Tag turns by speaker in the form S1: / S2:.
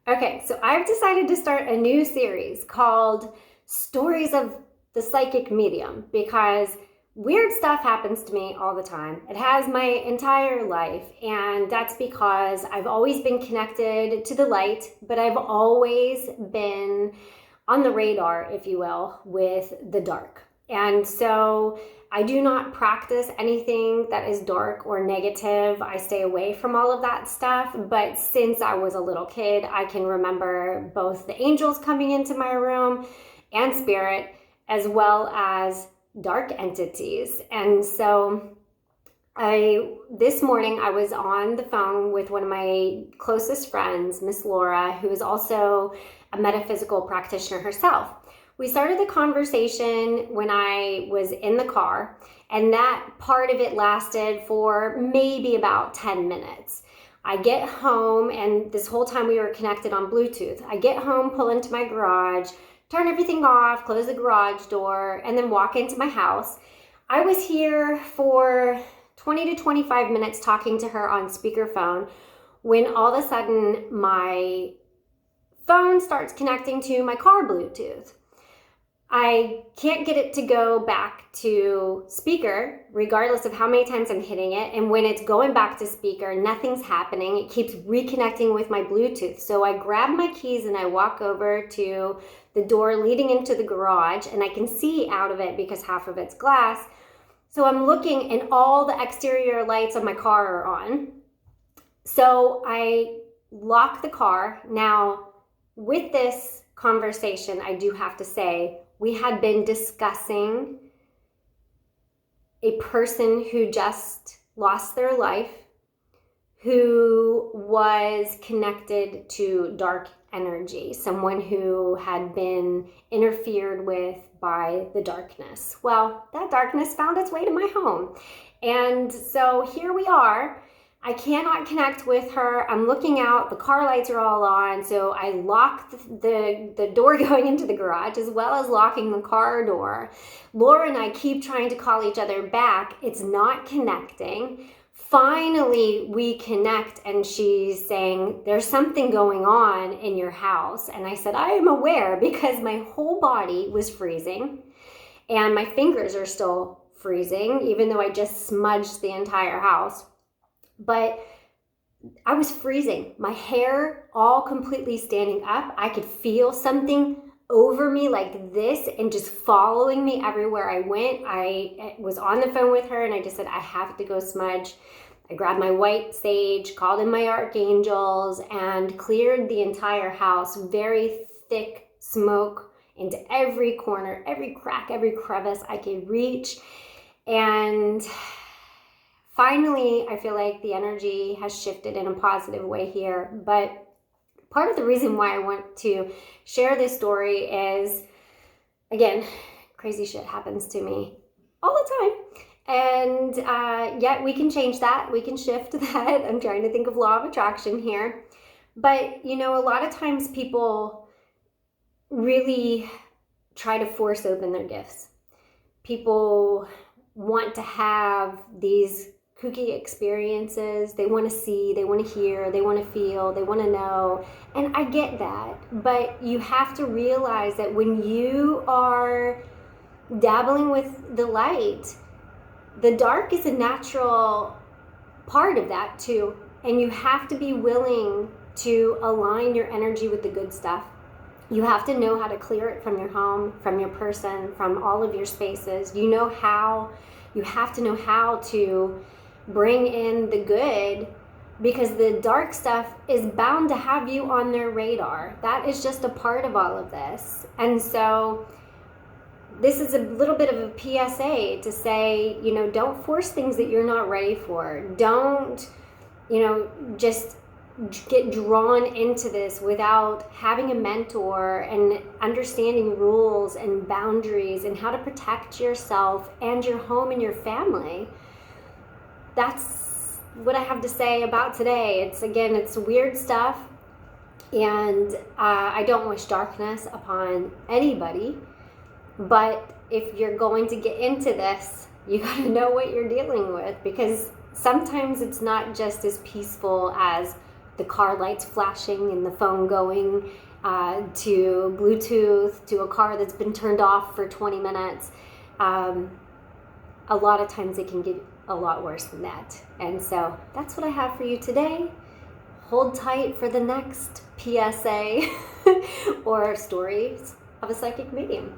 S1: Okay, so I've decided to start a new series called Stories of the Psychic Medium because weird stuff happens to me all the time. It has my entire life, and that's because I've always been connected to the light, but I've always been on the radar, if you will, with the dark. And so I do not practice anything that is dark or negative. I stay away from all of that stuff. But since I was a little kid, I can remember both the angels coming into my room and spirit, as well as dark entities. And so this morning I was on the phone with one of my closest friends, Miss Laura, who is also a metaphysical practitioner herself. We started the conversation when I was in the car, and that part of it lasted for maybe about 10 minutes. I get home, and this whole time we were connected on Bluetooth. I get home, pull into my garage, turn everything off, close the garage door, and then walk into my house. I was here for 20 to 25 minutes talking to her on speakerphone when all of a sudden my phone starts connecting to my car Bluetooth. I can't get it to go back to speaker, regardless of how many times I'm hitting it. And when it's going back to speaker, nothing's happening. It keeps reconnecting with my Bluetooth. So I grab my keys and I walk over to the door leading into the garage, and I can see out of it because half of it's glass. So I'm looking and all the exterior lights of my car are on. So I lock the car. Now, with this conversation, I do have to say, we had been discussing a person who just lost their life, who was connected to dark energy, someone who had been interfered with by the darkness. Well, that darkness found its way to my home. And so here we are. I cannot connect with her. I'm looking out, the car lights are all on, so I lock the door going into the garage as well as locking the car door. Laura and I keep trying to call each other back. It's not connecting. Finally, we connect, and she's saying, there's something going on in your house. And I said, I am aware, because my whole body was freezing and my fingers are still freezing, even though I just smudged the entire house. But I was freezing. My hair all completely standing up. I could feel something over me like this and just following me everywhere I went. I was on the phone with her and I just said, I have to go smudge. I grabbed my white sage, called in my archangels, and cleared the entire house. Very thick smoke into every corner, every crack, every crevice I could reach. And finally, I feel like the energy has shifted in a positive way here. But part of the reason why I want to share this story is, again, crazy shit happens to me all the time. And yet we can change that. We can shift that. I'm trying to think of law of attraction here. But, you know, a lot of times people really try to force open their gifts. People want to have these kooky experiences. They want to see, they want to hear, they want to feel, they want to know. And I get that. But you have to realize that when you are dabbling with the light, the dark is a natural part of that too. And you have to be willing to align your energy with the good stuff. You have to know how to clear it from your home, from your person, from all of your spaces. You have to know how to bring in the good, because the dark stuff is bound to have you on their radar. That is just a part of all of this. And so this is a little bit of a PSA to say, you know, don't force things that you're not ready for. Don't, you know, just get drawn into this without having a mentor and understanding rules and boundaries and how to protect yourself and your home and your family. That's what I have to say about today. It's weird stuff, and I don't wish darkness upon anybody. But if you're going to get into this, you got to know what you're dealing with, because sometimes it's not just as peaceful as the car lights flashing and the phone going, to Bluetooth, to a car that's been turned off for 20 minutes. A lot of times it can get a lot worse than that. And so that's what I have for you today. Hold tight for the next PSA or stories of a psychic medium.